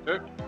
Okay.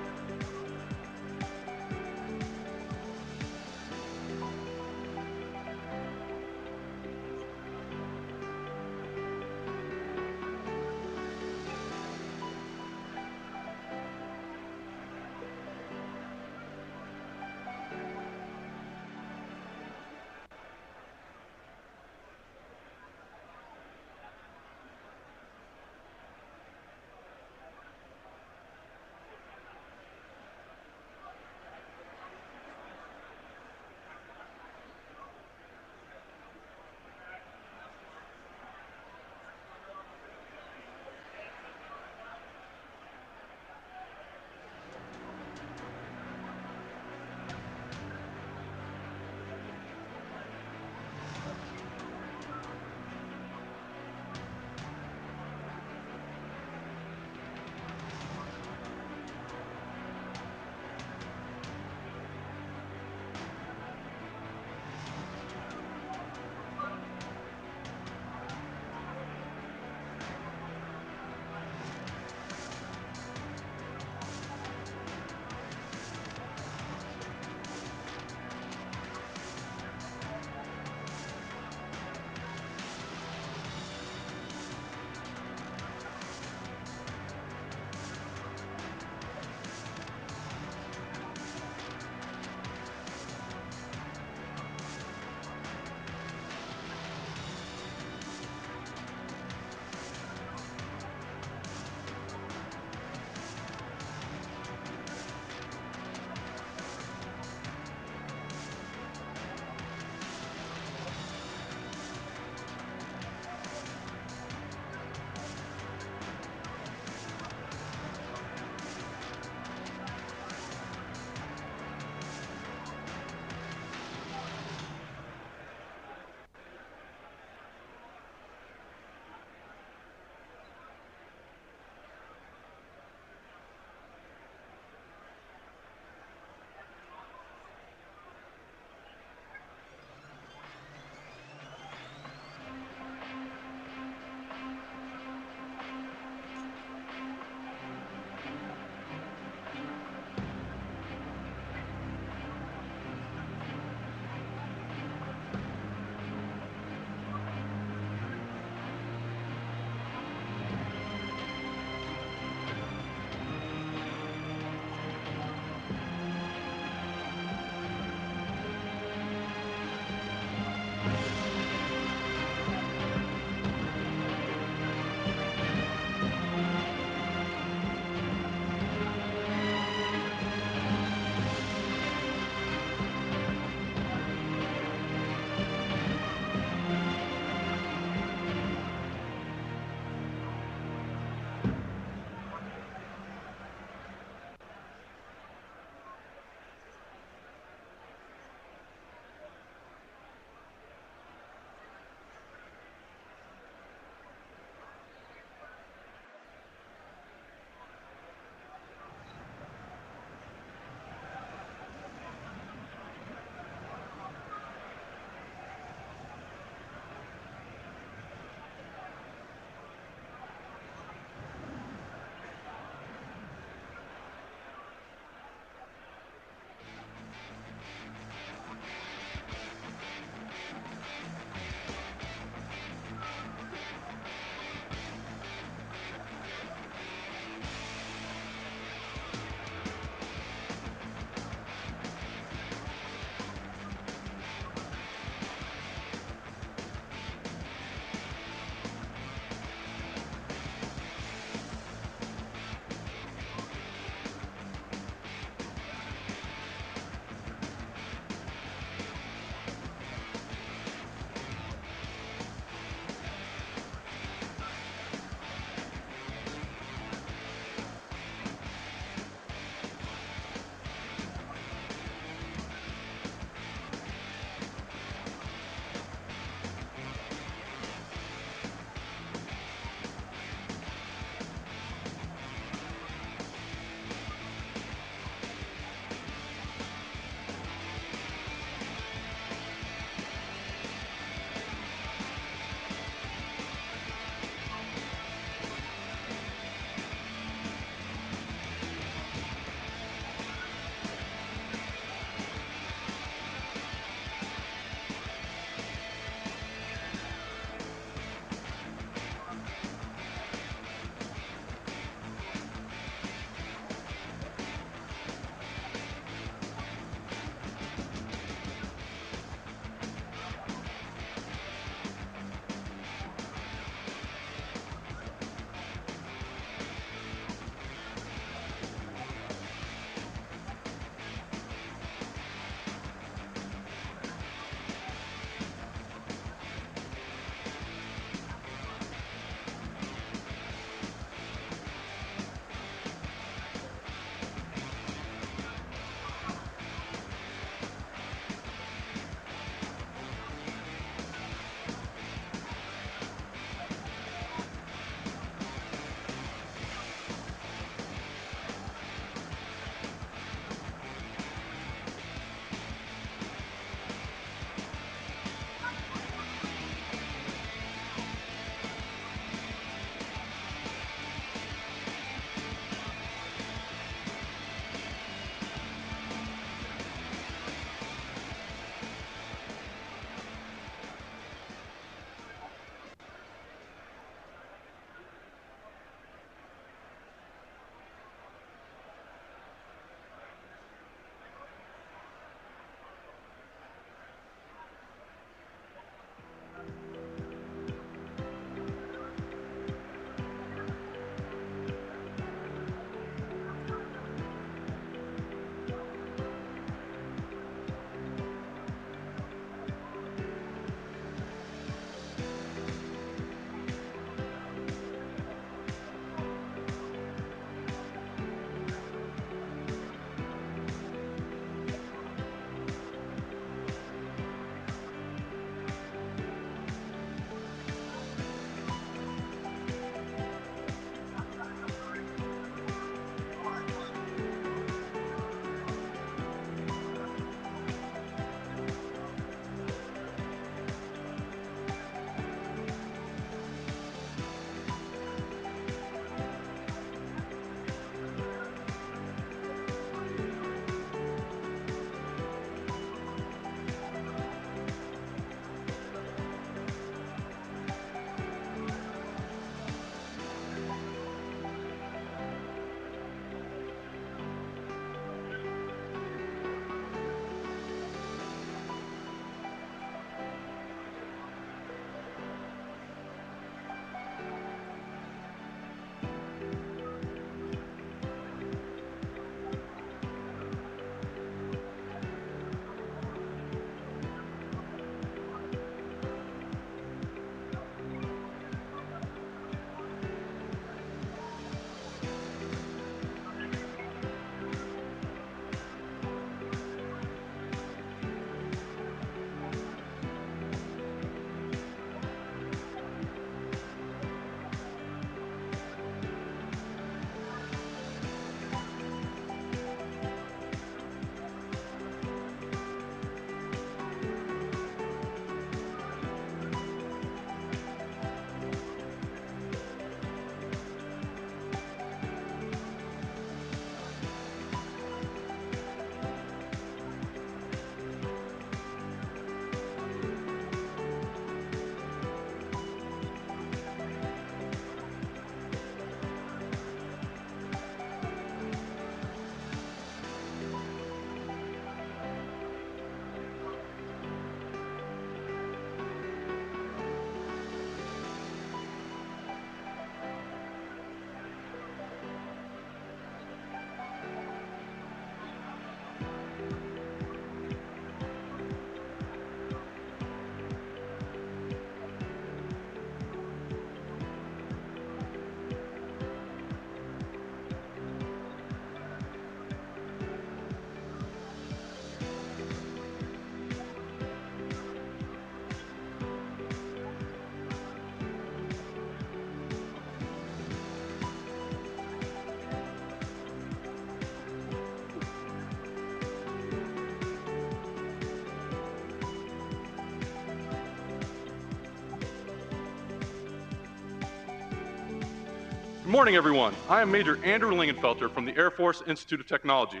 Good morning, everyone. I am Major Andrew Lingenfelter from the Air Force Institute of Technology.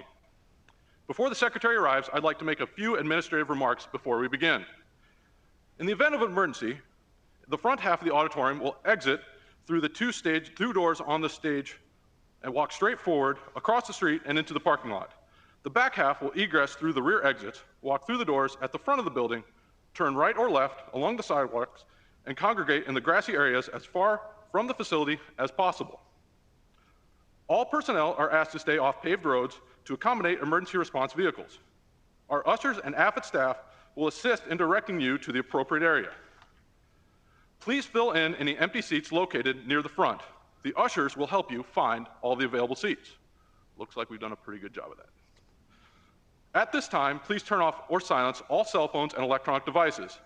Before the Secretary arrives, I'd like to make a few administrative remarks before we begin. In the event of an emergency, the front half of the auditorium will exit through the two doors on the stage and walk straight forward, across the street, and into the parking lot. The back half will egress through the rear exit, walk through the doors at the front of the building, turn right or left along the sidewalks, and congregate in the grassy areas as far from the facility as possible. All personnel are asked to stay off paved roads to accommodate emergency response vehicles. Our ushers and AFIT staff will assist in directing you to the appropriate area. Please fill in any empty seats located near the front. The ushers will help you find all the available seats. Looks like we've done a pretty good job of that. At this time, please turn off or silence all cell phones and electronic devices.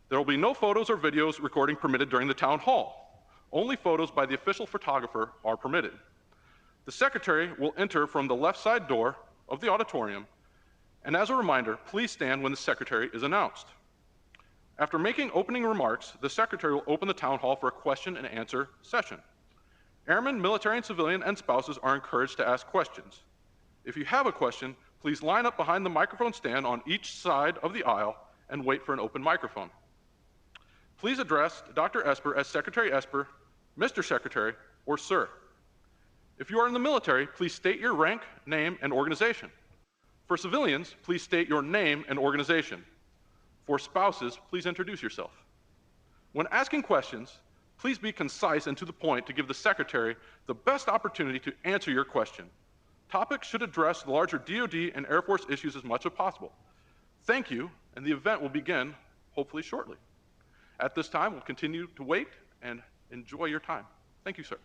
There will be no photos or videos recording permitted during the town hall. Only photos by the official photographer are permitted. The Secretary will enter from the left side door of the auditorium, and as a reminder, please stand when the Secretary is announced. After making opening remarks, the Secretary will open the town hall for a question and answer session. Airmen, military and civilian, and spouses are encouraged to ask questions. If you have a question, please line up behind the microphone stand on each side of the aisle and wait for an open microphone. Please address Dr. Esper as Secretary Esper, Mr. Secretary, or Sir. If you are in the military, please state your rank, name, and organization. For civilians, please state your name and organization. For spouses, please introduce yourself. When asking questions, please be concise and to the point to give the Secretary the best opportunity to answer your question. Topics should address the larger DoD and Air Force issues as much as possible. Thank you, and the event will begin hopefully shortly. At this time, we'll continue to wait and enjoy your time. Thank you, sir.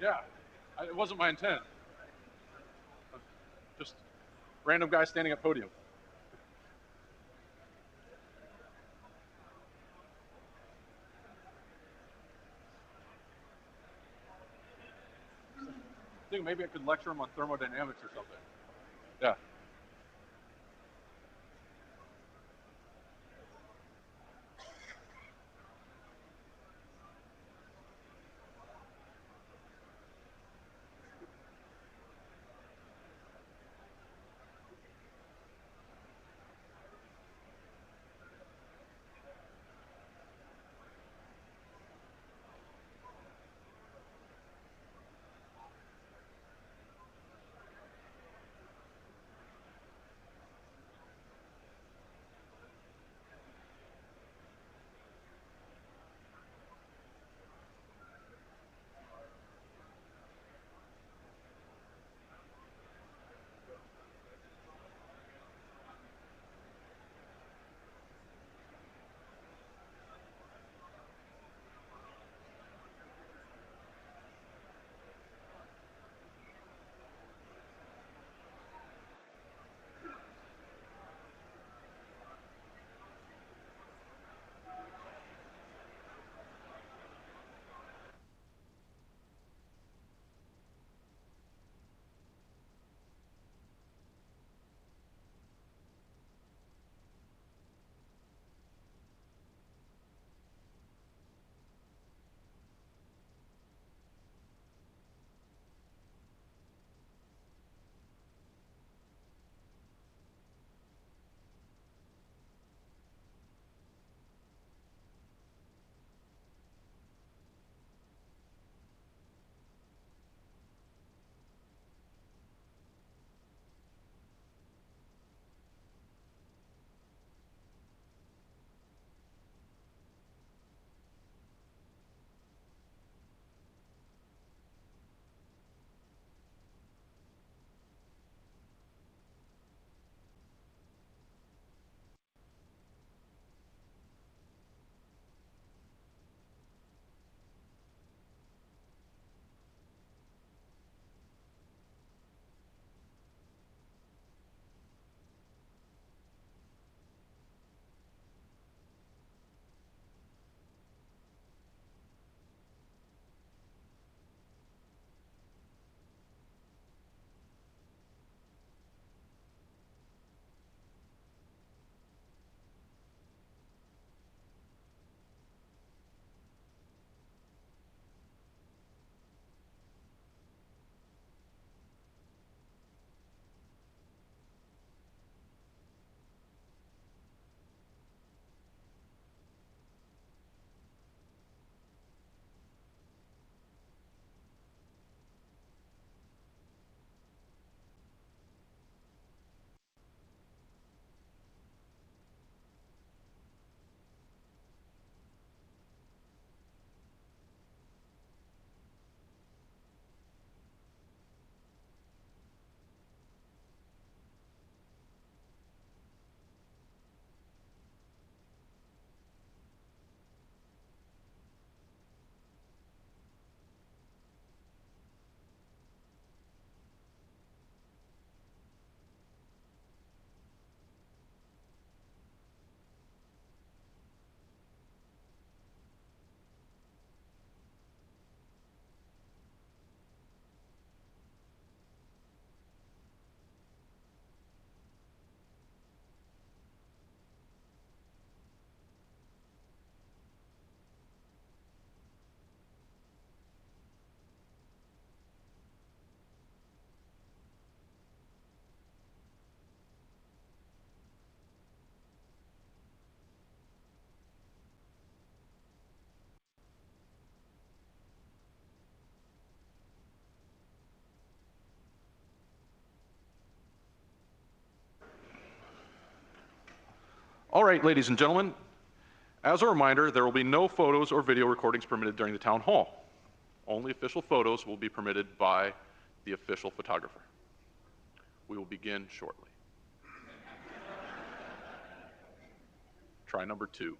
Yeah, it wasn't my intent. Just random guy standing at podium. I think maybe I could lecture him on thermodynamics or something. Yeah. All right, ladies and gentlemen, as a reminder, there will be no photos or video recordings permitted during the town hall. Only official photos will be permitted by the official photographer. We will begin shortly. Try number 2.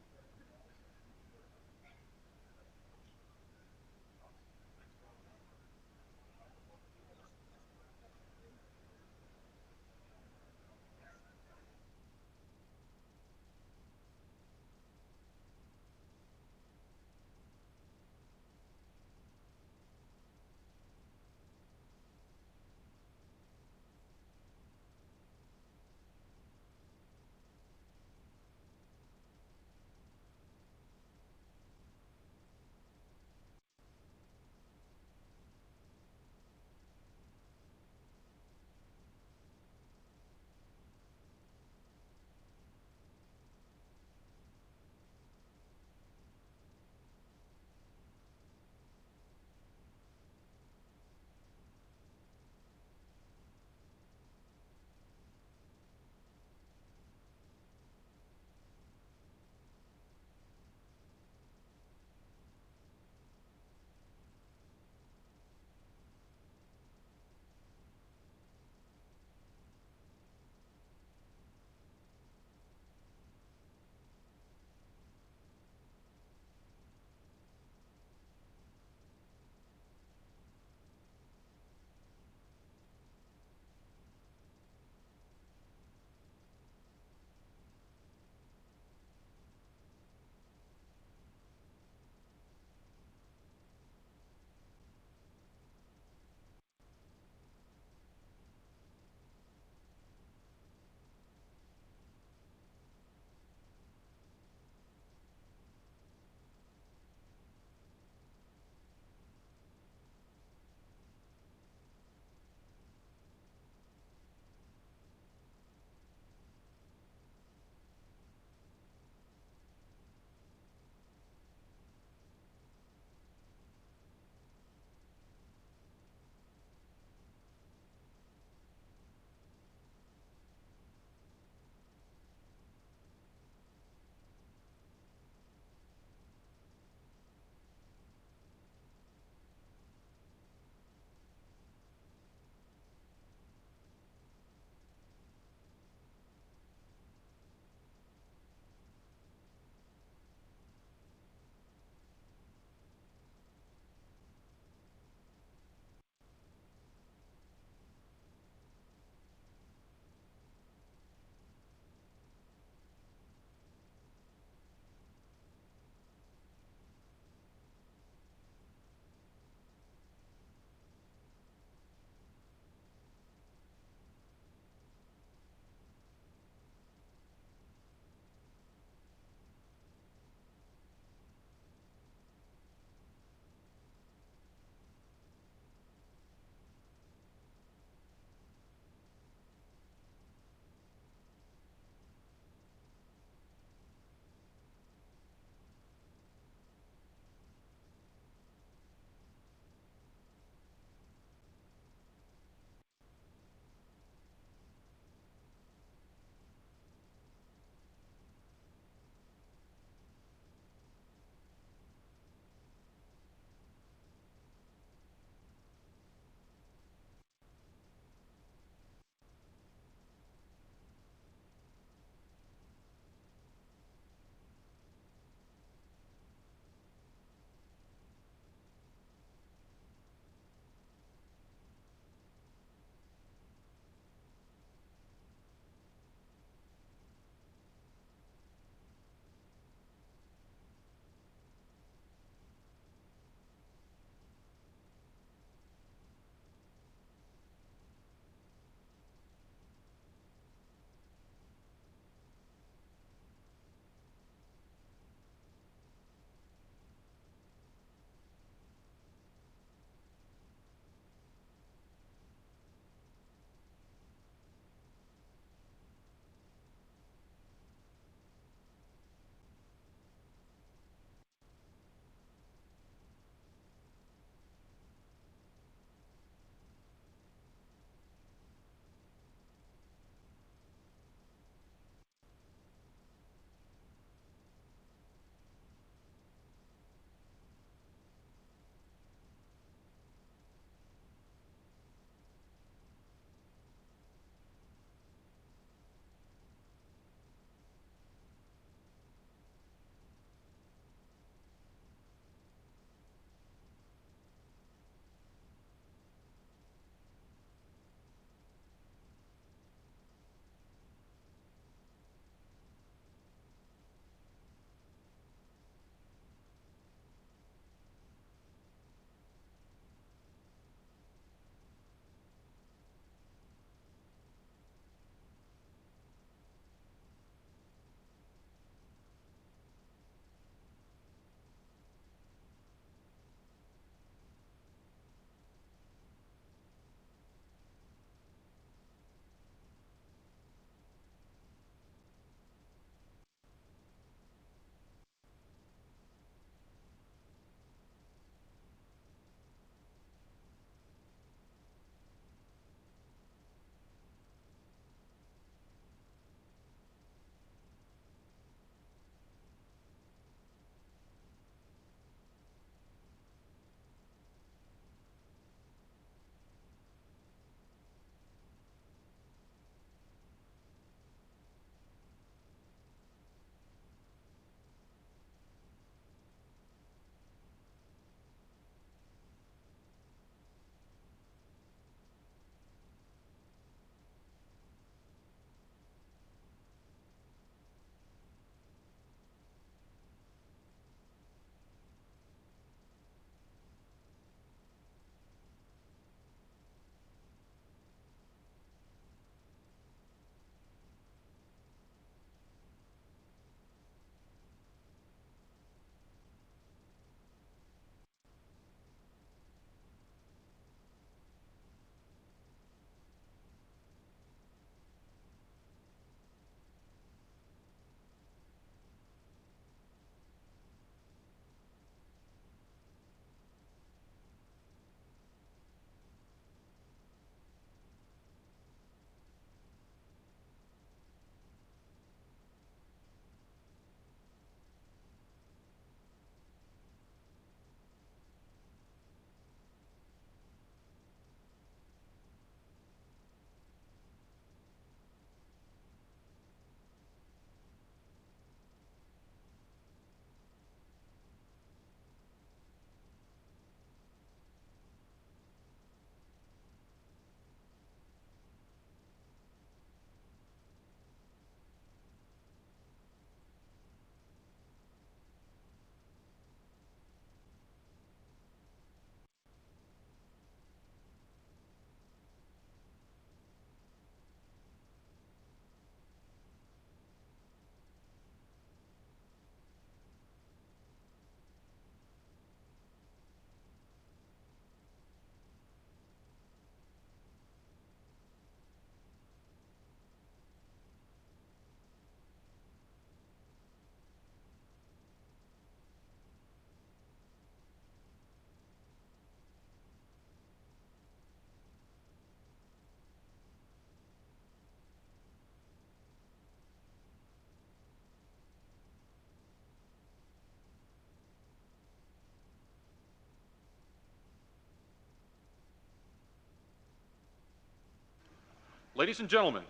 Ladies and gentlemen,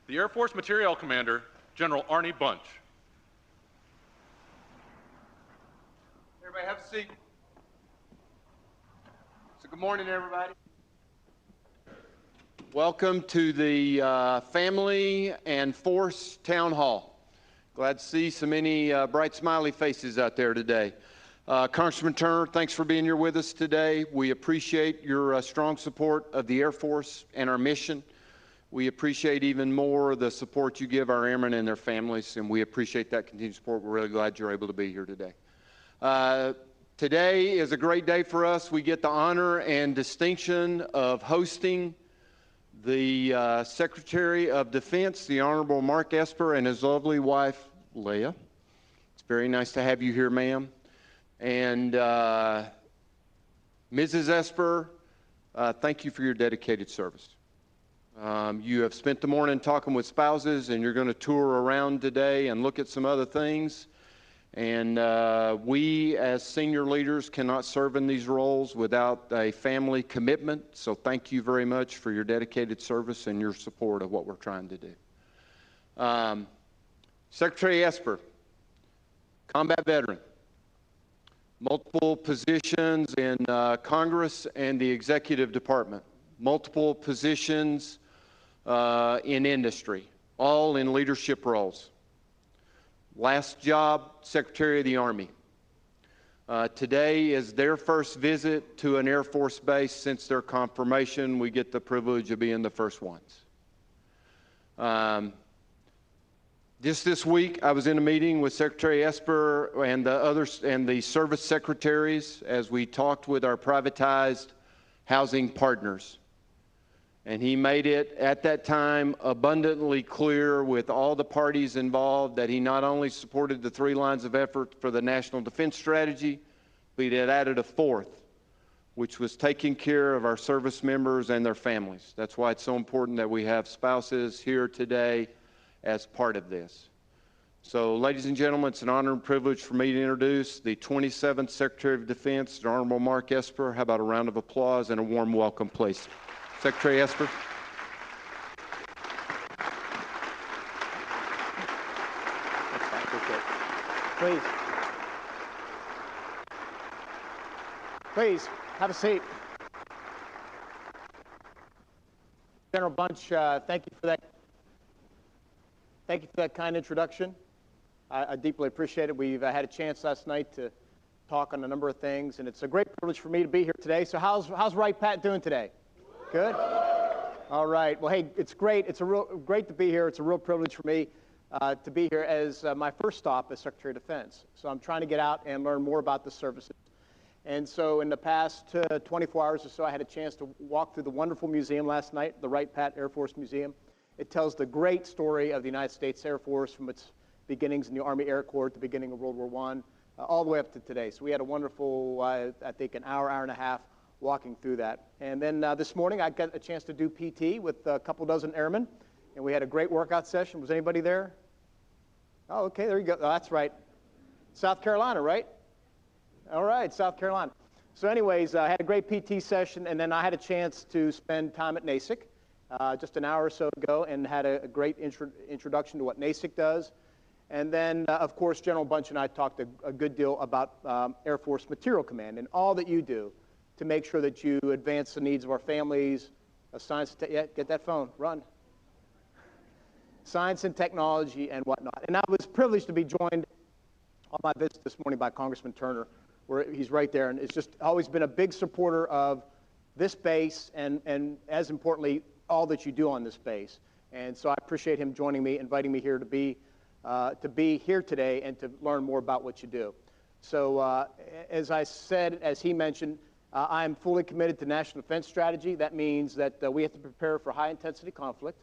the Air Force Materiel Commander, General Arnie Bunch. Everybody have a seat. So good morning, everybody. Welcome to the Family and Force Town Hall. Glad to see so many bright, smiley faces out there today. Congressman Turner, thanks for being here with us today. We appreciate your strong support of the Air Force and our mission. We appreciate even more the support you give our airmen and their families, and we appreciate that continued support. We're really glad you're able to be here today. Today is a great day for us. We get the honor and distinction of hosting the Secretary of Defense, the Honorable Mark Esper, and his lovely wife, Leah. It's very nice to have you here, ma'am. And Mrs. Esper, thank you for your dedicated service. You have spent the morning talking with spouses, and you're going to tour around today and look at some other things. And we, as senior leaders, cannot serve in these roles without a family commitment. So thank you very much for your dedicated service and your support of what we're trying to do. Secretary Esper, combat veteran, multiple positions in Congress and the Executive Department, multiple positions in industry, all in leadership roles. Last job, Secretary of the Army. Today is their first visit to an Air Force base since their confirmation. We get the privilege of being the first ones. Just this week, I was in a meeting with Secretary Esper and the others and the service secretaries as we talked with our privatized housing partners. And he made it at that time abundantly clear with all the parties involved that he not only supported the 3 lines of effort for the National Defense Strategy, but he had added a 4th, which was taking care of our service members and their families. That's why it's so important that we have spouses here today as part of this. So, ladies and gentlemen, it's an honor and privilege for me to introduce the 27th Secretary of Defense, the Honorable Mark Esper. How about a round of applause and a warm welcome, please? Secretary Esper. Please. Please, have a seat. General Bunch, thank you for that. Thank you for that kind introduction. I deeply appreciate it. We've had a chance last night to talk on a number of things, and it's a great privilege for me to be here today. So how's Wright Pat doing today? Good? All right. Well, hey, it's great. It's great to be here. It's a real privilege for me to be here as my first stop as Secretary of Defense. So I'm trying to get out and learn more about the services. And so in the past 24 hours or so, I had a chance to walk through the wonderful museum last night, the Wright Pat Air Force Museum. It tells the great story of the United States Air Force from its beginnings in the Army Air Corps at the beginning of World War I, all the way up to today. So we had a wonderful, I think, an hour and a half walking through that. And then this morning, I got a chance to do PT with a couple dozen airmen, and we had a great workout session. Was anybody there? Oh, okay, there you go. Oh, that's right. South Carolina, right? All right, South Carolina. So anyways, I had a great PT session, and then I had a chance to spend time at NASIC just an hour or so ago and had a great introduction to what NASIC does. And then, of course, General Bunch and I talked a good deal about Air Force Materiel Command and all that you do to make sure that you advance the needs of our families, science, yeah, get that phone, run. Science and technology and whatnot. And I was privileged to be joined on my visit this morning by Congressman Turner, where he's right there, and it's just always been a big supporter of this base and as importantly, all that you do on this base. And so I appreciate him joining me, inviting me here to be here today and to learn more about what you do. So as I said, as he mentioned, I am fully committed to national defense strategy. That means that we have to prepare for high-intensity conflict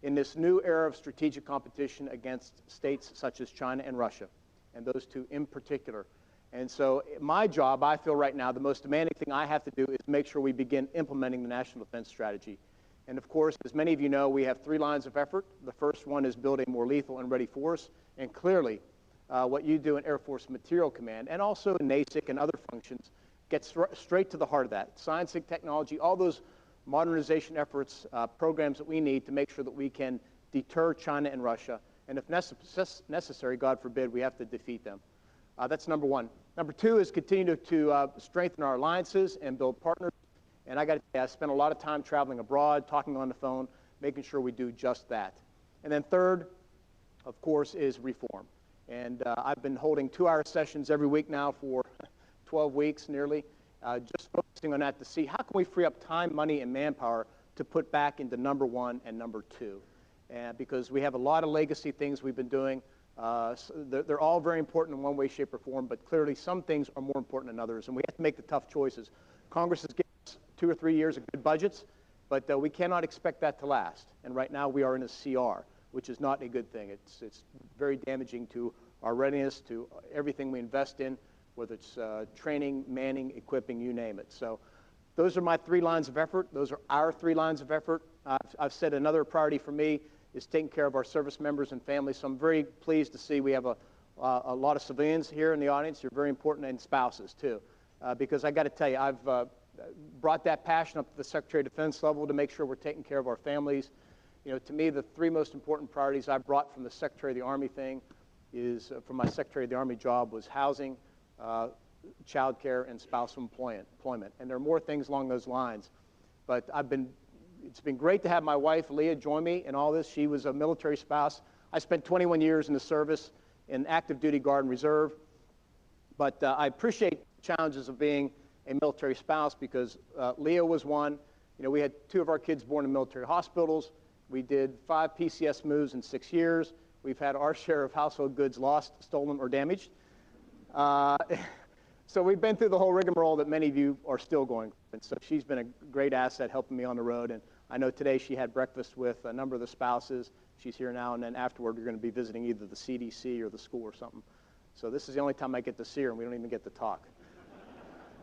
in this new era of strategic competition against states such as China and Russia, and those two in particular. And so my job, I feel right now, the most demanding thing I have to do is make sure we begin implementing the national defense strategy. And of course, as many of you know, we have 3 lines of effort. The first one is build a more lethal and ready force, and clearly what you do in Air Force Materiel Command and also in NASIC and other functions gets straight to the heart of that. Science and technology, all those modernization efforts, programs that we need to make sure that we can deter China and Russia, and if necessary, God forbid, we have to defeat them. That's number one. Number two is continue to strengthen our alliances and build partners. And I got to say, I spent a lot of time traveling abroad, talking on the phone, making sure we do just that. And then third, of course, is reform. And I've been holding 2-hour sessions every week now for 12 weeks nearly, just focusing on that to see how can we free up time, money, and manpower to put back into number one and number two. Because we have a lot of legacy things we've been doing. So they're all very important in one way, shape, or form, but clearly some things are more important than others, and we have to make the tough choices. Congress has given us 2 or 3 years of good budgets, but we cannot expect that to last. And right now we are in a CR, which is not a good thing. It's very damaging to our readiness, to everything we invest in, whether it's training, manning, equipping, you name it. So those are my 3 lines of effort. Those are our 3 lines of effort. I've said another priority for me is taking care of our service members and families. So I'm very pleased to see we have a lot of civilians here in the audience. You're very important, and spouses too. Because I got to tell you, I've brought that passion up to the Secretary of Defense level to make sure we're taking care of our families. You know, to me, the 3 most important priorities I brought from the Secretary of the Army thing is, from my Secretary of the Army job, was housing, child care, and spousal employment. And there are more things along those lines. But it's been great to have my wife, Leah, join me in all this. She was a military spouse. I spent 21 years in the service in active duty Guard and Reserve. But I appreciate the challenges of being a military spouse because Leah was one. You know, we had 2 of our kids born in military hospitals. We did 5 PCS moves in 6 years. We've had our share of household goods lost, stolen, or damaged. So we've been through the whole rigmarole that many of you are still going through. And so she's been a great asset helping me on the road. And I know today she had breakfast with a number of the spouses. She's here now, and then afterward we're going to be visiting either the CDC or the school or something. So this is the only time I get to see her, and we don't even get to talk.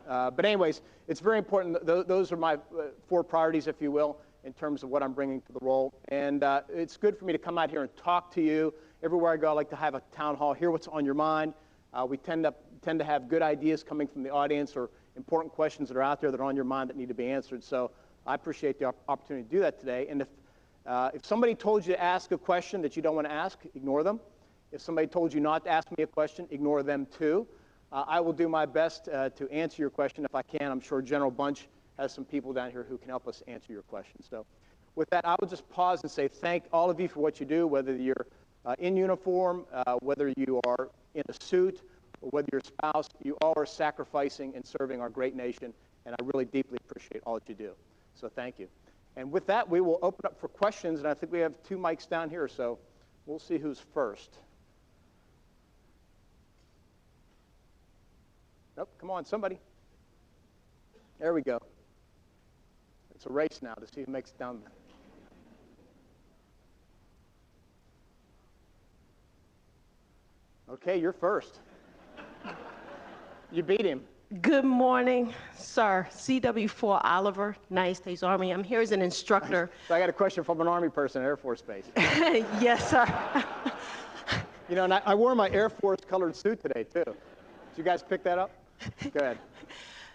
But anyways, it's very important. Those are my 4 priorities, if you will, in terms of what I'm bringing to the role. And it's good for me to come out here and talk to you. Everywhere I go, I like to have a town hall, hear what's on your mind. We tend to have good ideas coming from the audience or important questions that are out there that are on your mind that need to be answered. So I appreciate the opportunity to do that today. And if somebody told you to ask a question that you don't want to ask, ignore them. If somebody told you not to ask me a question, ignore them too. I will do my best to answer your question if I can. I'm sure General Bunch has some people down here who can help us answer your questions. So with that, I will just pause and say thank all of you for what you do, whether you're in uniform, whether you are in a suit, or whether you're a spouse. You all are sacrificing and serving our great nation, and I really deeply appreciate all that you do. So thank you. And with that, we will open up for questions, and I think we have 2 mics down here, so we'll see who's first. Nope, come on, somebody. There we go. It's a race now to see who makes it down. Okay, you're first. You beat him. Good morning, sir. CW4 Oliver, United States Army. I'm here as an instructor. So I got a question from an Army person at Air Force Base. Yes, sir. You know, and I wore my Air Force colored suit today, too. Did you guys pick that up? Go ahead.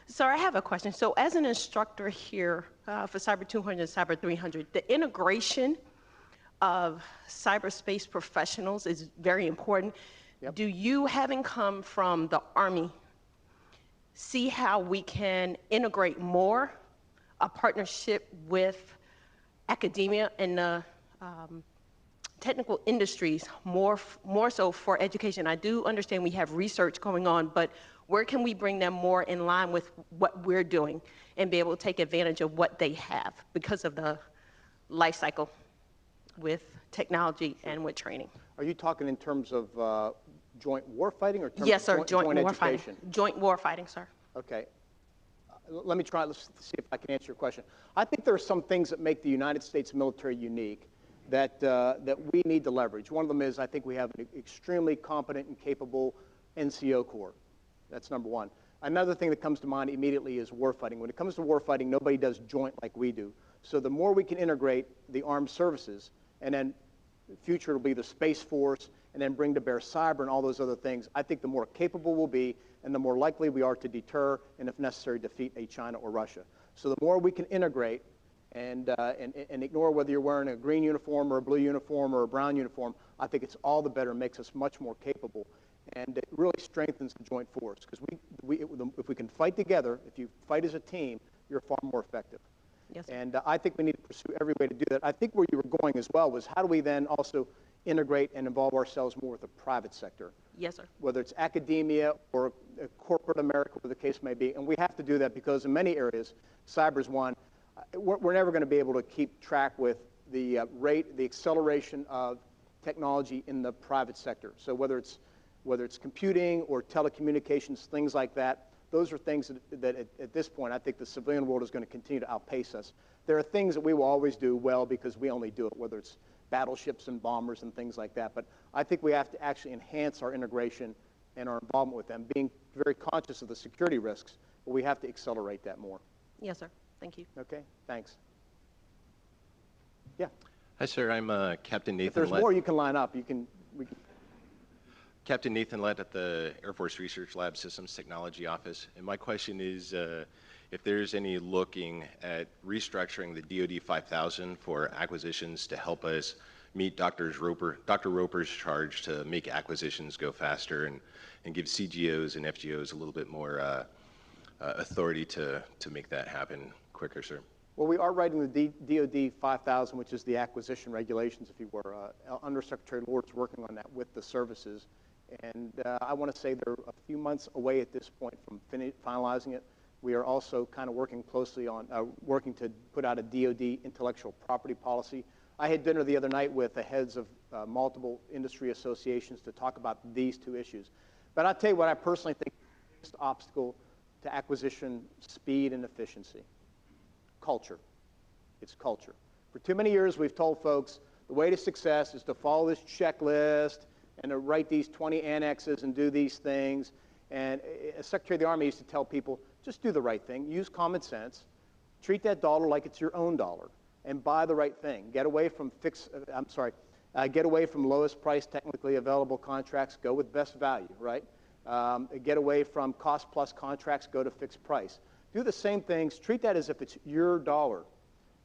Sir, I have a question. So as an instructor here for Cyber 200 and Cyber 300, the integration of cyberspace professionals is very important. Yep. Do you, having come from the Army, see how we can integrate more a partnership with academia and the technical industries more so for education? I do understand we have research going on, but where can we bring them more in line with what we're doing and be able to take advantage of what they have because of the life cycle with technology and with training? Are you talking in terms of joint war fighting or terms Yes, sir, of joint war education? fighting. Joint war fighting, sir. Okay. Let me try, let's see if I can answer your question. I think there are some things that make the United States military unique that we need to leverage. One of them is I think we have an extremely competent and capable NCO Corps. That's number one. Another thing that comes to mind immediately is warfighting. When it comes to warfighting, nobody does joint like we do. So the more we can integrate the armed services, and then future will be the Space Force, and then bring to bear cyber and all those other things, I think the more capable we'll be, and the more likely we are to deter, and if necessary, defeat a China or Russia. So the more we can integrate and ignore whether you're wearing a green uniform or a blue uniform or a brown uniform. I think it's all the better, makes us much more capable, and it really strengthens the joint force, because if we can fight together, if you fight as a team, you're far more effective. Yes, sir. And I think we need to pursue every way to do that. I think where you were going as well was, how do we then also integrate and involve ourselves more with the private sector, Yes, sir. whether it's academia or corporate America, whatever the case may be. And we have to do that because in many areas, cyber is one, we're never going to be able to keep track with the rate, the acceleration of technology in the private sector. So whether it's computing or telecommunications, things like that, those are things that at this point, I think the civilian world is going to continue to outpace us. There are things that we will always do well because we only do it, whether it's battleships and bombers and things like that. But I think we have to actually enhance our integration and our involvement with them, being very conscious of the security risks, but we have to accelerate that more. Yes, sir. Thank you. Okay, thanks. Yeah, Hi, sir. I'm Captain if Nathan there's Lett. more you can line up, we can. Captain Nathan Lett at the Air Force Research Lab Systems Technology Office. And my question is if there's any looking at restructuring the DoD 5000 for acquisitions to help us meet Dr. Roper's charge to make acquisitions go faster and give CGOs and FGOs a little bit more authority to make that happen quicker, sir. Well, we are writing the DoD 5000, which is the acquisition regulations, if you were. Under Secretary Lord's working on that with the services. And I want to say they're a few months away at this point from finalizing it. We are also kind of working closely on, working to put out a DoD intellectual property policy. I had dinner the other night with the heads of multiple industry associations to talk about these two issues. But I'll tell you what I personally think is the biggest obstacle to acquisition speed and efficiency. Culture. It's culture. For too many years, we've told folks the way to success is to follow this checklist and to write these 20 annexes and do these things. And Secretary of the Army used to tell people, just do the right thing, use common sense, treat that dollar like it's your own dollar, and buy the right thing. Get away from get away from lowest price technically available contracts, go with best value, right? Get away from cost plus contracts, go to fixed price. Do the same things, treat that as if it's your dollar,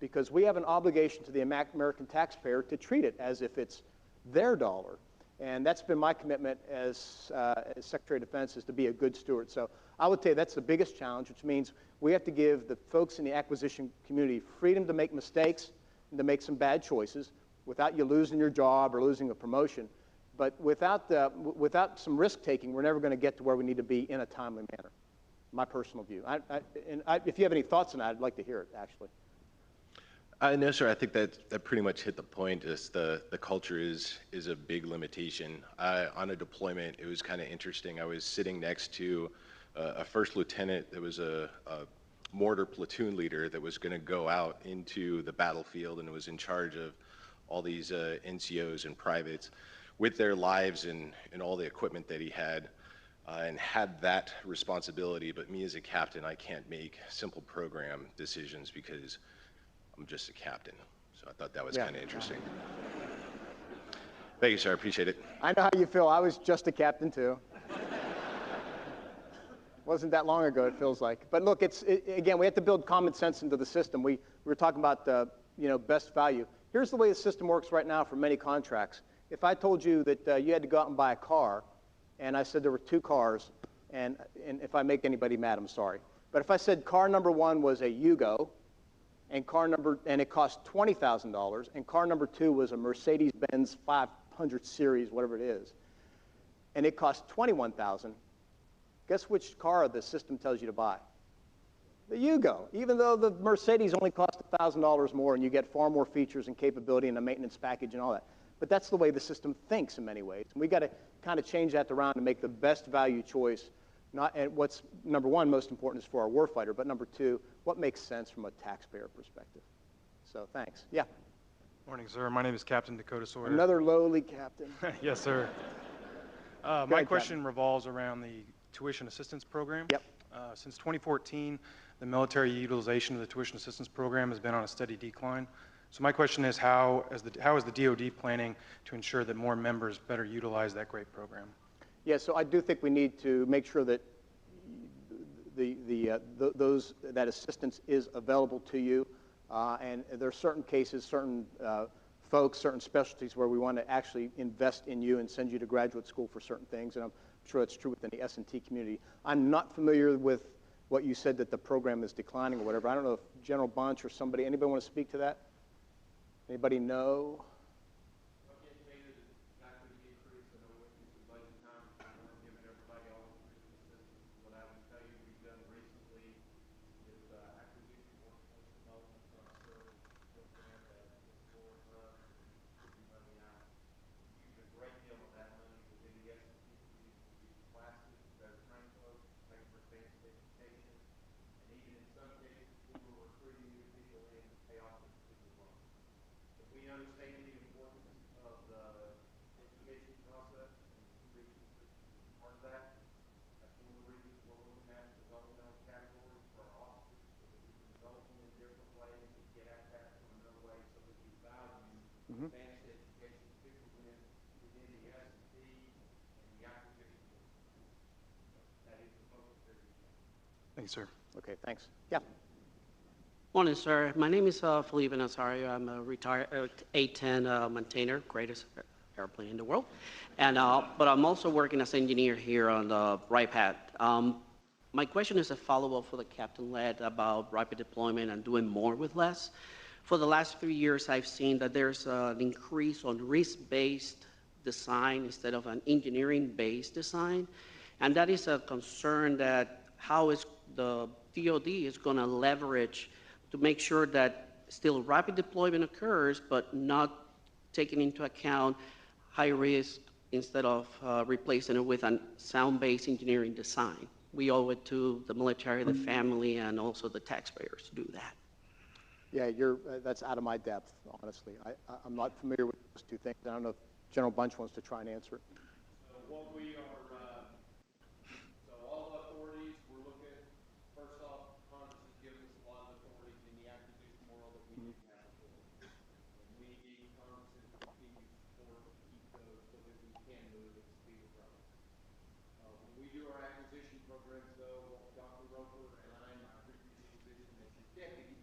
because we have an obligation to the American taxpayer to treat it as if it's their dollar. And that's been my commitment as Secretary of Defense, is to be a good steward. So I would tell you that's the biggest challenge, which means we have to give the folks in the acquisition community freedom to make mistakes and to make some bad choices without you losing your job or losing a promotion. But without some risk-taking, we're never going to get to where we need to be in a timely manner. My personal view. If you have any thoughts on that, I'd like to hear it, actually. No, sir. I think that pretty much hit the point. Is the culture is a big limitation. On a deployment, it was kind of interesting. I was sitting next to a first lieutenant that was a mortar platoon leader that was going to go out into the battlefield and was in charge of all these NCOs and privates with their lives and all the equipment that he had. And had that responsibility, but me as a captain, I can't make simple program decisions because I'm just a captain. So I thought that was kind of interesting. Thank you, sir. I appreciate it. I know how you feel. I was just a captain, too. Wasn't that long ago, it feels like. But look, again, we have to build common sense into the system. We were talking about best value. Here's the way the system works right now for many contracts. If I told you that you had to go out and buy a car, and I said there were two cars, and if I make anybody mad, I'm sorry. But if I said car number one was a Yugo, and it cost $20,000, and car number two was a Mercedes-Benz 500 series, whatever it is, and it cost $21,000, guess which car the system tells you to buy? The Yugo, even though the Mercedes only cost $1,000 more, and you get far more features and capability and a maintenance package and all that. But that's the way the system thinks in many ways. And we got to kind of change that around and make the best value choice. And what's, number one, most important is for our warfighter, but number two, what makes sense from a taxpayer perspective. So thanks. Yeah. Morning, sir. My name is Captain Dakota Sawyer. Another lowly captain. Yes, sir. My question revolves around the tuition assistance program. Yep. Since 2014, the military utilization of the tuition assistance program has been on a steady decline. So my question is, how is the DoD planning to ensure that more members better utilize that great program? Yeah, so I do think we need to make sure that that assistance is available to you. And there are certain cases, certain folks, certain specialties where we want to actually invest in you and send you to graduate school for certain things, and I'm sure that's true within the S&T community. I'm not familiar with what you said that the program is declining or whatever. I don't know if General Bunch or somebody, anybody want to speak to that? Anybody know? Thank you, sir. Okay, thanks. Yeah. Morning, sir. My name is Felipe Nazario. I'm a retired A-10 maintainer, greatest airplane in the world. And, but I'm also working as an engineer here on the RIPAD. My question is a follow-up for the Captain Led about rapid deployment and doing more with less. For the last 3 years, I've seen that there's an increase on risk-based design instead of an engineering-based design. And that is a concern that how is the DoD is going to leverage to make sure that still rapid deployment occurs, but not taking into account high risk instead of replacing it with a sound-based engineering design. We owe it to the military, the family, and also the taxpayers to do that. Yeah, that's out of my depth, honestly. I'm not familiar with those two things. I don't know if General Bunch wants to try and answer it. So what we are, so all the authorities, we're looking, first off, Congress has given us a lot of authorities in the acquisition world that we didn't have before. And we need Congress's continued support to keep those so that we can move at the speed of growth. When we do our acquisition programs, though, Dr. Roper and I, in my previous position as your deputy,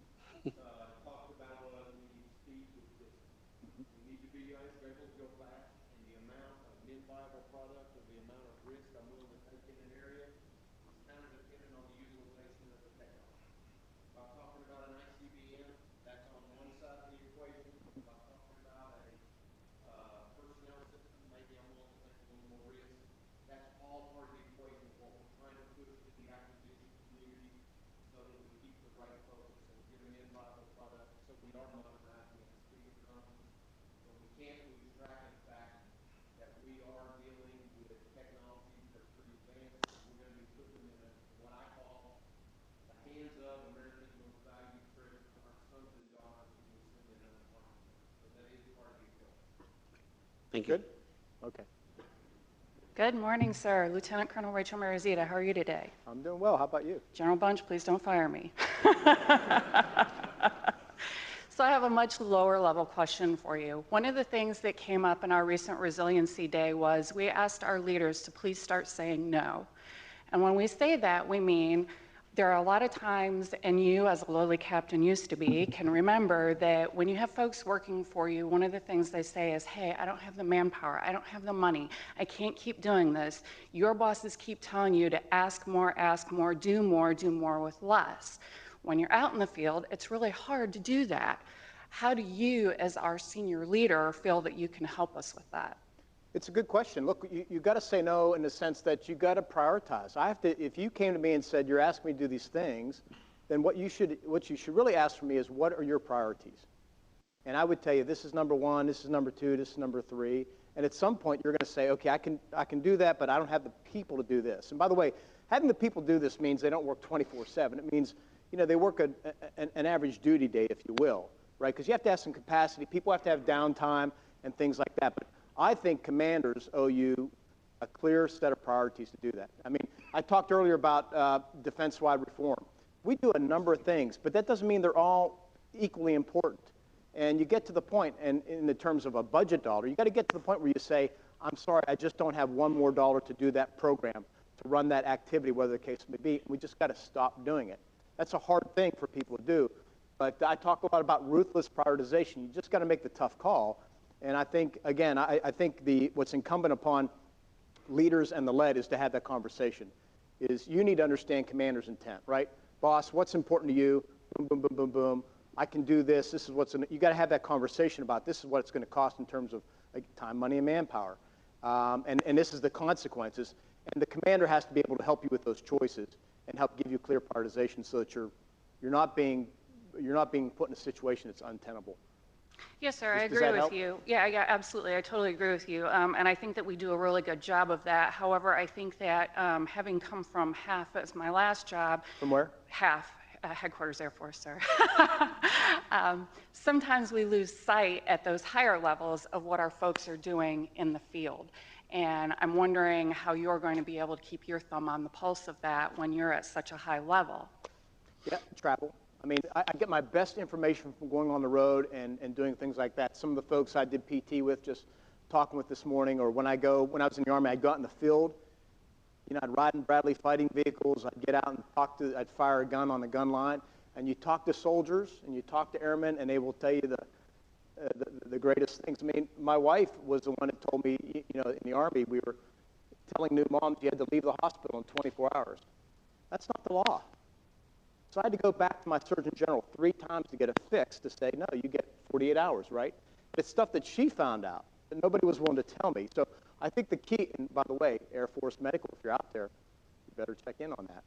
talked about what we need speed with distance. We need to be able to go fast, and the amount of min-viable product or the amount of risk I'm willing to take in an area is kind of dependent on the utilization of the technology. If I'm talking about an ICBM, that's on one side of the equation. If I'm talking about a personnel system, maybe I'm willing to take a little more risk. That's all part of the equation of what we're trying to push to the acquisition community so that we keep the right focus and give an in-viable product so we are modernizing at the speed of Congress. But we can't lose track of the fact that we are dealing with technologies that are pretty advanced. We're going to be putting them in what I call the hands of America's most valued treasure, our sons and daughters who will send in an army. So that is part of the equation. Thank you. Good? Okay. Good morning, sir. Lieutenant Colonel Rachel Marizita, how are you today? I'm doing well. How about you? General Bunch, please don't fire me. So I have a much lower level question for you. One of the things that came up in our recent Resiliency Day was we asked our leaders to please start saying no. And when we say that, we mean there are a lot of times, and you as a lowly captain used to be, can remember that when you have folks working for you, one of the things they say is, hey, I don't have the manpower, I don't have the money, I can't keep doing this. Your bosses keep telling you to ask more, do more with less. When you're out in the field, it's really hard to do that. How do you, as our senior leader, feel that you can help us with that? It's a good question. Look, you got to say no in the sense that you got to prioritize. If you came to me and said, you're asking me to do these things, then what you should really ask from me is, what are your priorities? And I would tell you, this is number one, this is number two, this is number three. And at some point, you're going to say, okay, I can do that, but I don't have the people to do this. And by the way, having the people do this means they don't work 24/7. It means, they work an average duty day, if you will, right? Because you have to have some capacity. People have to have downtime and things like that. But I think commanders owe you a clear set of priorities to do that. I mean, I talked earlier about defense-wide reform. We do a number of things, but that doesn't mean they're all equally important. And you get to the point, and in the terms of a budget dollar, you got to get to the point where you say, I'm sorry, I just don't have one more dollar to do that program, to run that activity, whatever the case may be. We just got to stop doing it. That's a hard thing for people to do. But I talk a lot about ruthless prioritization. You just got to make the tough call. And I think, again, I think what's incumbent upon leaders and the lead is to have that conversation. Is you need to understand commander's intent, right? Boss, what's important to you? Boom, boom, boom, boom, boom. I can do this. This is what's in it. You got to have that conversation about this is what it's going to cost in terms of like, time, money, and manpower. And this is the consequences. And the commander has to be able to help you with those choices and help give you clear prioritization so that you're not being put in a situation that's untenable. Yes, sir, I Does agree that with help? you. Yeah, absolutely. I totally agree with you. And I think that we do a really good job of that. However, I think that having come from half as my last job. From where? Half. Headquarters Air Force, sir. Sometimes we lose sight at those higher levels of what our folks are doing in the field. And I'm wondering how you're going to be able to keep your thumb on the pulse of that when you're at such a high level. Yeah, travel. I mean, I get my best information from going on the road and doing things like that. Some of the folks I did PT with, just talking with this morning, or when I was in the Army, I'd go out in the field. You know, I'd ride in Bradley fighting vehicles. I'd get out and I'd fire a gun on the gun line. And you talk to soldiers and you talk to airmen, and they will tell you the greatest things. I mean, my wife was the one that told me, you know, in the Army, we were telling new moms you had to leave the hospital in 24 hours. That's not the law. So I had to go back to my Surgeon General 3 times to get it fixed to say, no, you get 48 hours, right? But it's stuff that she found out that nobody was willing to tell me. So I think the key, and by the way, Air Force Medical, if you're out there, you better check in on that,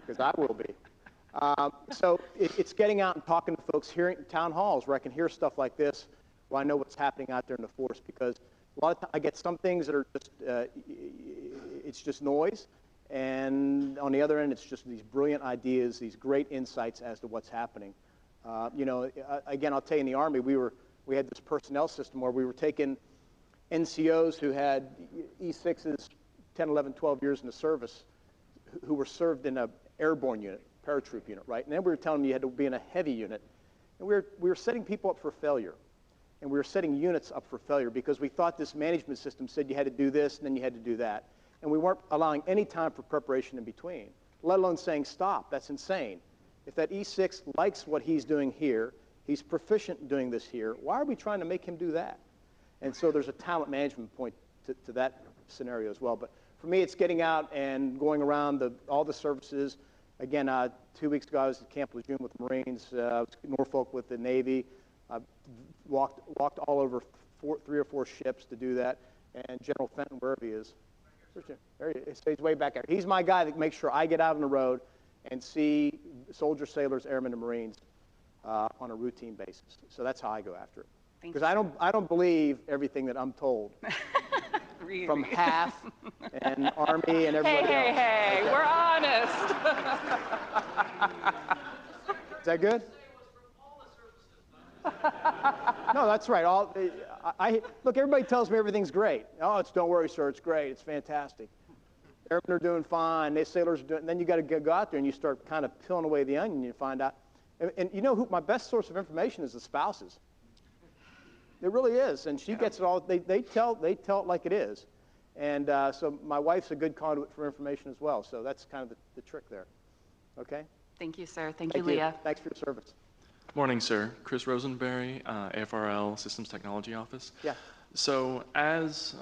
because I will be. So it's getting out and talking to folks, hearing town halls where I can hear stuff like this, where I know what's happening out there in the force, because a lot of times I get some things that are just, it's just noise. And on the other end, it's just these brilliant ideas, these great insights as to what's happening. You know, again, I'll tell you, in the Army, we had this personnel system where we were taking NCOs who had E6s 10, 11, 12 years in the service, who were served in an airborne unit, paratroop unit, right? And then we were telling them you had to be in a heavy unit. And we were setting people up for failure. And we were setting units up for failure because we thought this management system said you had to do this and then you had to do that. And we weren't allowing any time for preparation in between, let alone saying, stop, that's insane. If that E6 likes what he's doing here, he's proficient in doing this here, why are we trying to make him do that? And so there's a talent management point to that scenario as well. But for me, it's getting out and going around all the services. Again, 2 weeks ago, I was at Camp Lejeune with the Marines. I was in Norfolk with the Navy. I walked all over 3 or 4 ships to do that. And General Fenton, wherever he is, there he is. He's way back there. He's my guy that makes sure I get out on the road and see soldiers, sailors, airmen, and Marines on a routine basis. So that's how I go after it. Because I don't believe everything that I'm told Really? from HAF and Army and everybody else. Hey, we're honest. Is that good? No, that's right. Look, everybody tells me everything's great. Oh, don't worry, sir. It's great. It's fantastic. Airmen are doing fine. The sailors are doing. And then you got to go out there and you start kind of peeling away the onion. You find out. And you know who my best source of information is? The spouses. It really is. And she gets it all. They tell it like it is. And so my wife's a good conduit for information as well. So that's kind of the trick there. Okay. Thank you, sir. Thank you, Leah. Thanks for your service. Morning, sir. Chris Rosenberry, AFRL Systems Technology Office. Yeah. So as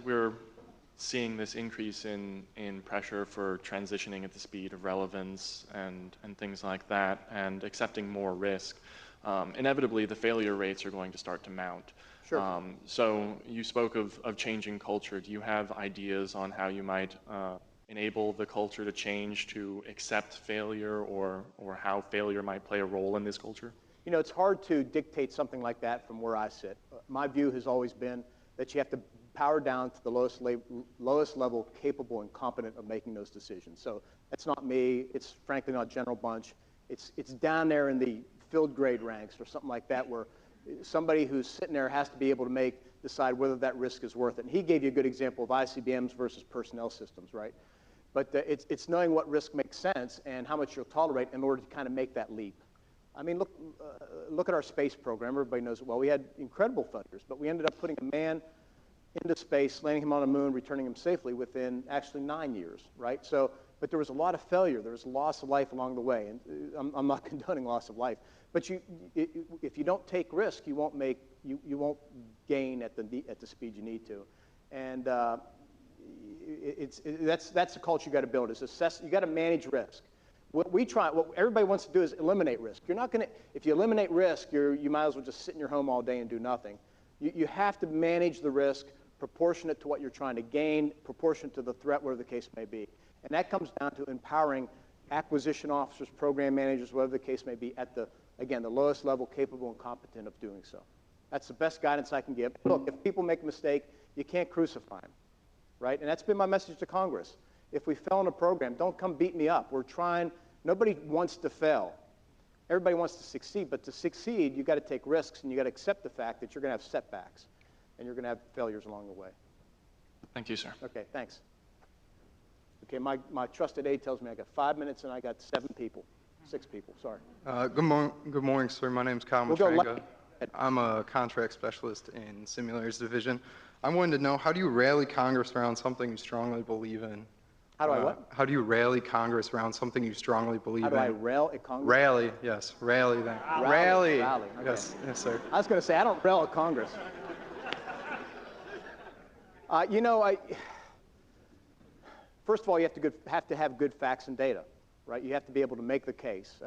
we're seeing this increase in pressure for transitioning at the speed of relevance and things like that, and accepting more risk, inevitably the failure rates are going to start to mount. Sure. So you spoke of changing culture. Do you have ideas on how you might enable the culture to change to accept failure, or how failure might play a role in this culture? You know, it's hard to dictate something like that from where I sit. My view has always been that you have to power down to the lowest level capable and competent of making those decisions. So that's not me. It's frankly not General Bunch. It's down there in the field grade ranks or something like that, where somebody who's sitting there has to be able to decide whether that risk is worth it. And he gave you a good example of ICBMs versus personnel systems, right? But it's knowing what risk makes sense and how much you'll tolerate in order to kind of make that leap. I mean, look at our space program. Everybody knows it well. We had incredible failures, but we ended up putting a man into space, landing him on the moon, returning him safely within actually 9 years, right? So but there was a lot of failure. There was loss of life along the way, and I'm not condoning loss of life. But if you don't take risk, you won't gain at the speed you need to, and that's the culture you got to build. Is assess. You got to manage risk. What everybody wants to do is eliminate risk. You're not going to. If you eliminate risk, you might as well just sit in your home all day and do nothing. You have to manage the risk proportionate to what you're trying to gain, proportionate to the threat, whatever the case may be. And that comes down to empowering acquisition officers, program managers, whatever the case may be, at the lowest level, capable and competent of doing so. That's the best guidance I can give. Look, if people make a mistake, you can't crucify them, right? And that's been my message to Congress. If we fail in a program, don't come beat me up. We're trying. Nobody wants to fail. Everybody wants to succeed, but to succeed, you got to take risks, and you got to accept the fact that you're going to have setbacks, and you're going to have failures along the way. Thank you, sir. Okay, thanks. Okay, my trusted aide tells me I got 5 minutes, and I got 6 people, sorry. Good morning, sir. My name's Kyle Matranga. I'm a contract specialist in Simulators Division. I wanted to know, how do you rally Congress around something you strongly believe in? How do I what? How do you rally Congress around something you strongly believe in? How do I rail at Congress? Rally, yes. Rally then. Rally. Okay. Yes, sir. I was going to say, I don't rail at Congress. First of all, you have to have good facts and data, right? You have to be able to make the case.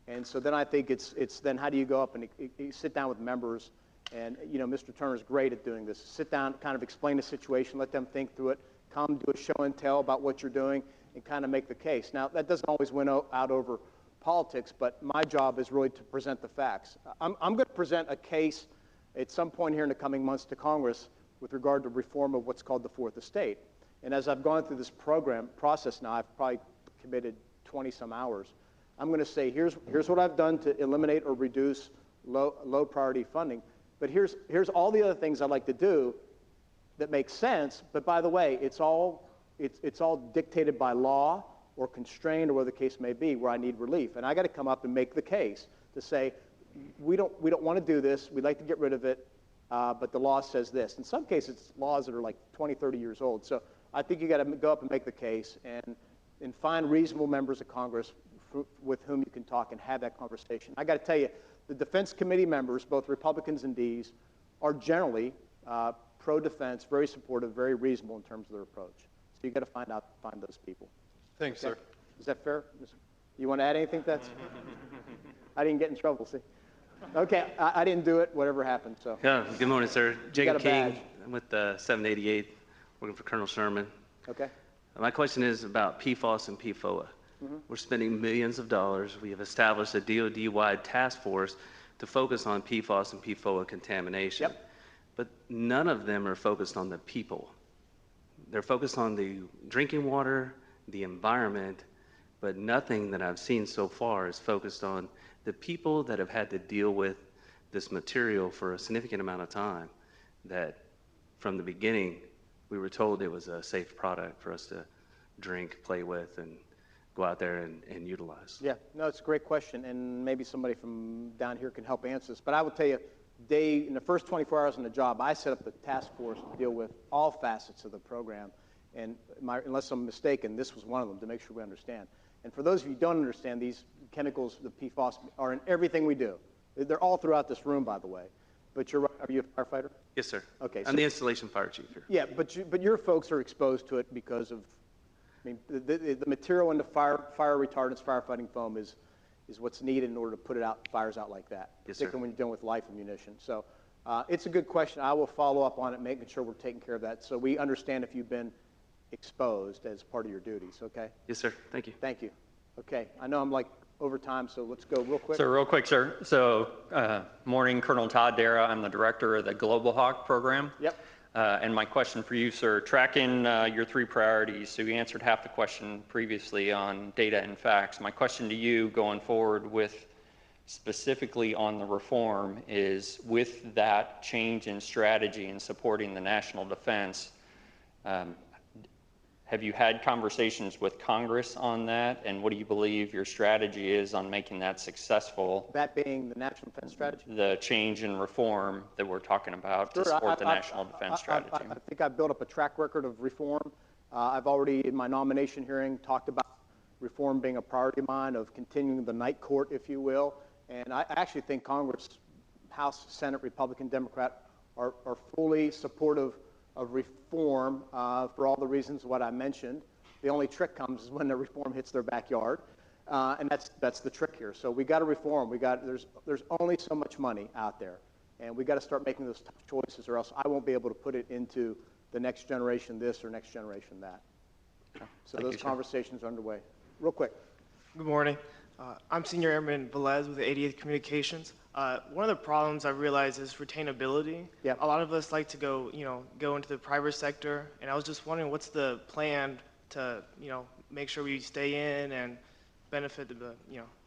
And so then I think it's then how do you go up and you sit down with members, and Mr. Turner's great at doing this. Sit down, kind of explain the situation, let them think through it, come do a show and tell about what you're doing, and kind of make the case. Now, that doesn't always win out over politics, but my job is really to present the facts. I'm going to present a case at some point here in the coming months to Congress with regard to reform of what's called the Fourth Estate. And as I've gone through this process now, I've probably committed 20-some hours. I'm going to say, here's what I've done to eliminate or reduce low priority funding, but here's all the other things I'd like to do that make sense. But by the way, it's all dictated by law or constrained or whatever the case may be, where I need relief. And I got to come up and make the case to say, we don't want to do this. We'd like to get rid of it, but the law says this. In some cases, it's laws that are like 20, 30 years old. So I think you got to go up and make the case and find reasonable members of Congress with whom you can talk and have that conversation. I got to tell you, the Defense Committee members, both Republicans and Ds, are generally pro-defense, very supportive, very reasonable in terms of their approach. So you got to find those people. Thanks, Okay. sir. Is that fair? You want to add anything to that? I didn't get in trouble, see? Okay, I didn't do it, whatever happened, so. Yeah, good morning, sir. Jacob got a badge. King. I'm with the 788, working for Colonel Sherman. Okay. My question is about PFOS and PFOA. We're spending millions of dollars. We have established a DoD-wide task force to focus on PFOS and PFOA contamination. Yep. But none of them are focused on the people. They're focused on the drinking water, the environment, but nothing that I've seen so far is focused on the people that have had to deal with this material for a significant amount of time, that from the beginning we were told it was a safe product for us to drink, play with, and go out there and utilize. Yeah, no, it's a great question, and maybe somebody from down here can help answer this. But I will tell you, in the first 24 hours on the job, I set up the task force to deal with all facets of the program. And unless I'm mistaken, this was one of them, to make sure we understand. And for those of you who don't understand, these chemicals, the PFOS, are in everything we do. They're all throughout this room, by the way. But you're right. Are you a firefighter? Yes, sir. Okay. I'm the installation fire chief here. Yeah, but your folks are exposed to it because of, I mean, the material in the fire retardants, firefighting foam is what's needed in order to put fires out like that. Yes, sir. Particularly when you're dealing with life and munition. So it's a good question. I will follow up on it, making sure we're taking care of that, so we understand if you've been exposed as part of your duties. Okay. Yes, sir. Thank you. Thank you. Okay. I know I'm like over time, so let's go real quick. So real quick, sir. So morning, Colonel Todd Dara. I'm the director of the Global Hawk program. Yep. And my question for you, sir, tracking your 3 priorities. So you answered half the question previously on data and facts. My question to you going forward with specifically on the reform is, with that change in strategy and supporting the national defense, have you had conversations with Congress on that? And what do you believe your strategy is on making that successful? That being the national defense strategy? The change in reform that we're talking about to support the national defense strategy. I think I've built up a track record of reform, I've already, in my nomination hearing, talked about reform being a priority of mine, of continuing the night court, if you will. And I actually think Congress, House, Senate, Republican, Democrat, are fully supportive of reform for all the reasons what I mentioned. The only trick comes is when the reform hits their backyard. And that's the trick here. So we got to reform. There's only so much money out there. And we got to start making those tough choices, or else I won't be able to put it into the next generation this or next generation that. So those conversations are underway. Real quick. Good morning. I'm Senior Airman Velez with the 88th Communications. One of the problems I realize is retainability. Yep. A lot of us like to go into the private sector, and I was just wondering what's the plan to, make sure we stay in and benefit the,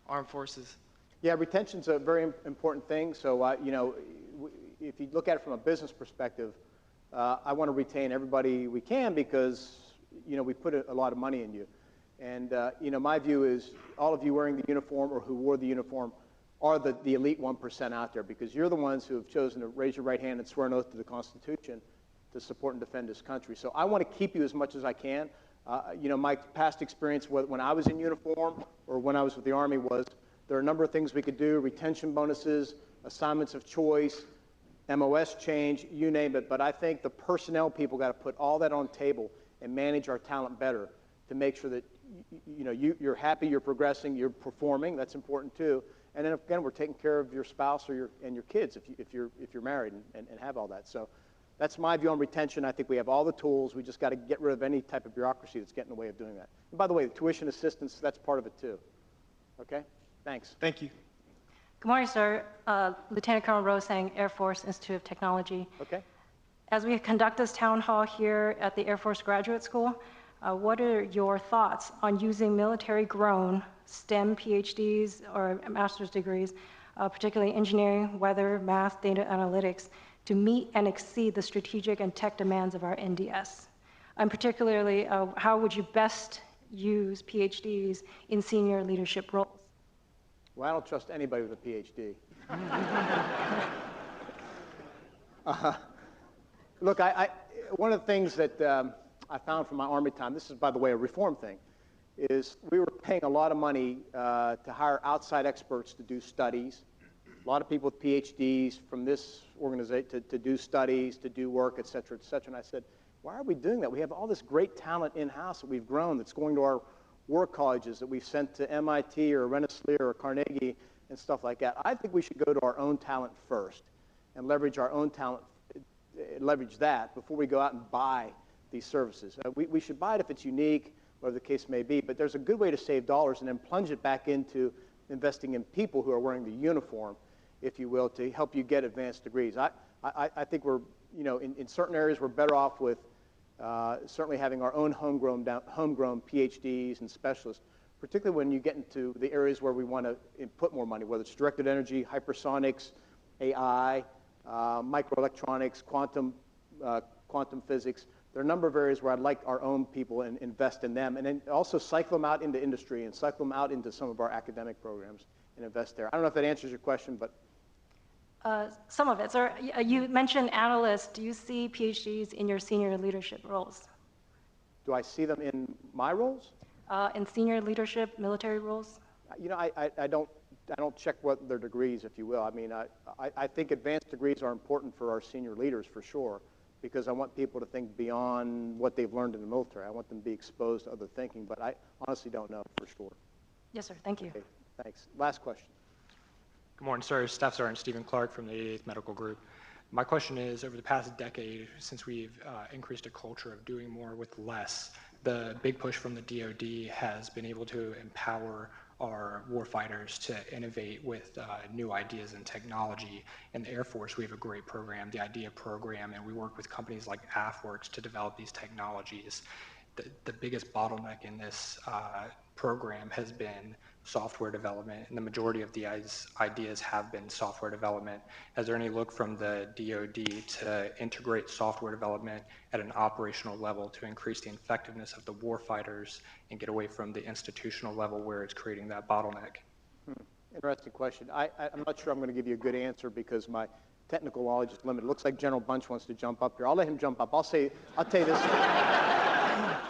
armed forces. Yeah, retention's a very important thing. So, if you look at it from a business perspective, I want to retain everybody we can because, we put a lot of money in you. And, my view is all of you wearing the uniform or who wore the uniform are the elite 1% out there, because you're the ones who have chosen to raise your right hand and swear an oath to the Constitution to support and defend this country. So I want to keep you as much as I can. My past experience when I was in uniform or when I was with the Army was there are a number of things we could do: retention bonuses, assignments of choice, MOS change, you name it. But I think the personnel people got to put all that on the table and manage our talent better to make sure that you're happy, you're progressing, you're performing. That's important too. And then again, we're taking care of your spouse or your kids if you're married and have all that. So that's my view on retention. I think we have all the tools. We just got to get rid of any type of bureaucracy that's getting in the way of doing that. And by the way, the tuition assistance, that's part of it too. Okay? Thanks. Thank you. Good morning, sir. Lieutenant Colonel Rosang, Air Force Institute of Technology. Okay. As we conduct this town hall here at the Air Force Graduate School, what are your thoughts on using military-grown STEM PhDs or master's degrees, particularly engineering, weather, math, data analytics, to meet and exceed the strategic and tech demands of our NDS? And particularly, how would you best use PhDs in senior leadership roles? Well, I don't trust anybody with a PhD. Look, one of the things that I found from my Army time, this is, by the way, a reform thing, is we were paying a lot of money to hire outside experts to do studies. A lot of people with PhDs from this organization to do studies, to do work, et cetera, et cetera. And I said, why are we doing that? We have all this great talent in-house that we've grown that's going to our war colleges that we've sent to MIT or Rensselaer or Carnegie and stuff like that. I think we should go to our own talent first and leverage our own talent, leverage that before we go out and buy these services. We should buy it if it's unique, whatever the case may be, but there's a good way to save dollars and then plunge it back into investing in people who are wearing the uniform, if you will, to help you get advanced degrees. I think we're, in certain areas we're better off with certainly having our own homegrown PhDs and specialists, particularly when you get into the areas where we want to put more money, whether it's directed energy, hypersonics, AI, microelectronics, quantum physics. There are a number of areas where I'd like our own people and invest in them, and then also cycle them out into industry and cycle them out into some of our academic programs and invest there. I don't know if that answers your question, but. Some of it. Sir, you mentioned analysts. Do you see PhDs in your senior leadership roles? Do I see them in my roles? In senior leadership, military roles? I don't check what their degrees, if you will. I mean, I think advanced degrees are important for our senior leaders for sure, because I want people to think beyond what they've learned in the military. I want them to be exposed to other thinking, but I honestly don't know for sure. Yes, sir. Thank you. Okay, thanks. Last question. Good morning, sir. Staff Sergeant Stephen Clark from the 88th Medical Group. My question is, over the past decade, since we've increased a culture of doing more with less, the big push from the DoD has been able to empower our warfighters to innovate with new ideas and technology. In the Air Force, we have a great program, the IDEA program, and we work with companies like AFWorks to develop these technologies. The biggest bottleneck in this program has been software development, and the majority of the ideas have been software development. Is there any look from the DoD to integrate software development at an operational level to increase the effectiveness of the warfighters and get away from the institutional level where it's creating that bottleneck? Interesting question. I'm not sure I'm going to give you a good answer because my technical knowledge is limited. It looks like General Bunch wants to jump up here. I'll let him jump up. I'll tell you this.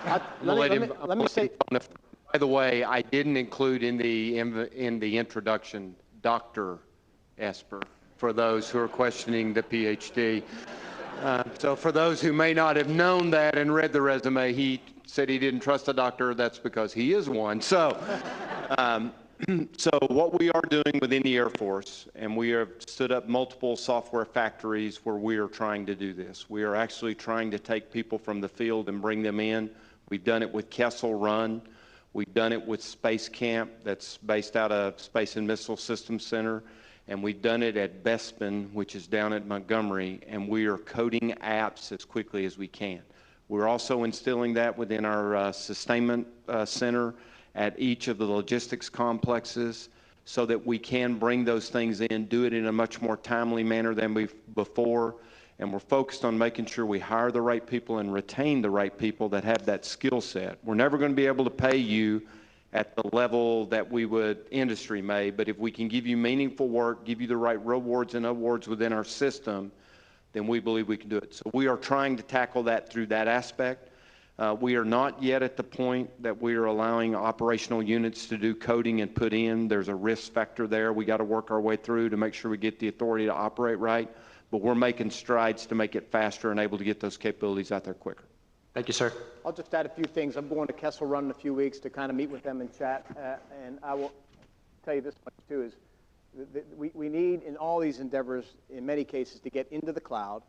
Let me say, by the way, I didn't include in the introduction Dr. Esper for those who are questioning the PhD. So for those who may not have known that and read the resume, he said he didn't trust a doctor. That's because he is one. So, so what we are doing within the Air Force, and we have stood up multiple software factories where we are trying to do this. We are actually trying to take people from the field and bring them in. We've done it with Kessel Run. We've done it with Space Camp, that's based out of Space and Missile Systems Center. And we've done it at Bespin, which is down at Montgomery, and we are coding apps as quickly as we can. We're also instilling that within our sustainment center at each of the logistics complexes so that we can bring those things in, do it in a much more timely manner than before, and we're focused on making sure we hire the right people and retain the right people that have that skill set. We're never going to be able to pay you at the level that we would industry may, but if we can give you meaningful work, give you the right rewards and awards within our system, then we believe we can do it. So we are trying to tackle that through that aspect. We are not yet at the point that we are allowing operational units to do coding and put in. There's a risk factor there. We got to work our way through to make sure we get the authority to operate right, but we're making strides to make it faster and able to get those capabilities out there quicker. Thank you, sir. I'll just add a few things. I'm going to Kessel Run in a few weeks to kind of meet with them and chat, and I will tell you this much too, is we need in all these endeavors, in many cases, to get into the cloud,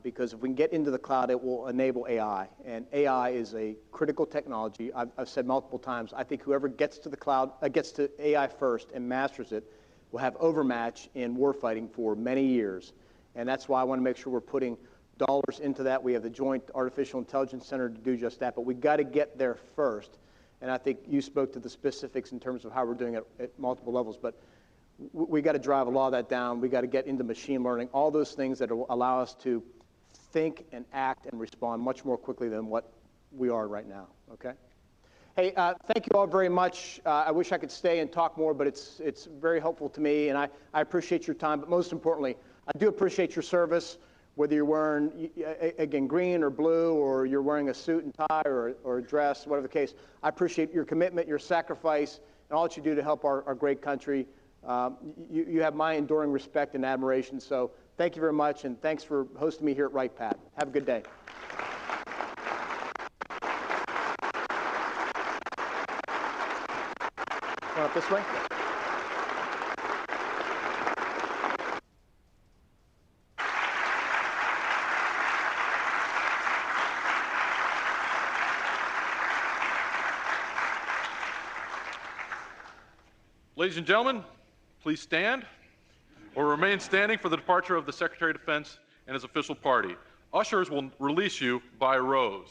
because if we can get into the cloud, it will enable AI, and AI is a critical technology. I've said multiple times, I think whoever gets to the cloud, gets to AI first and masters it, will have overmatch in warfighting for many years, and that's why I want to make sure we're putting dollars into that. We have the Joint Artificial Intelligence Center to do just that, but we've got to get there first. And I think you spoke to the specifics in terms of how we're doing it at multiple levels, but we got to drive a lot of that down. We got to get into machine learning, all those things that will allow us to think and act and respond much more quickly than what we are right now, okay? Hey, thank you all very much. I wish I could stay and talk more, but it's very helpful to me, and I appreciate your time, but most importantly, I do appreciate your service. Whether you're wearing, again, green or blue, or you're wearing a suit and tie or a dress, whatever the case, I appreciate your commitment, your sacrifice, and all that you do to help our great country. You have my enduring respect and admiration, so thank you very much, and thanks for hosting me here at Wright Pat. Have a good day. Going up this way? Ladies and gentlemen, please stand or remain standing for the departure of the Secretary of Defense and his official party. Ushers will release you by rows.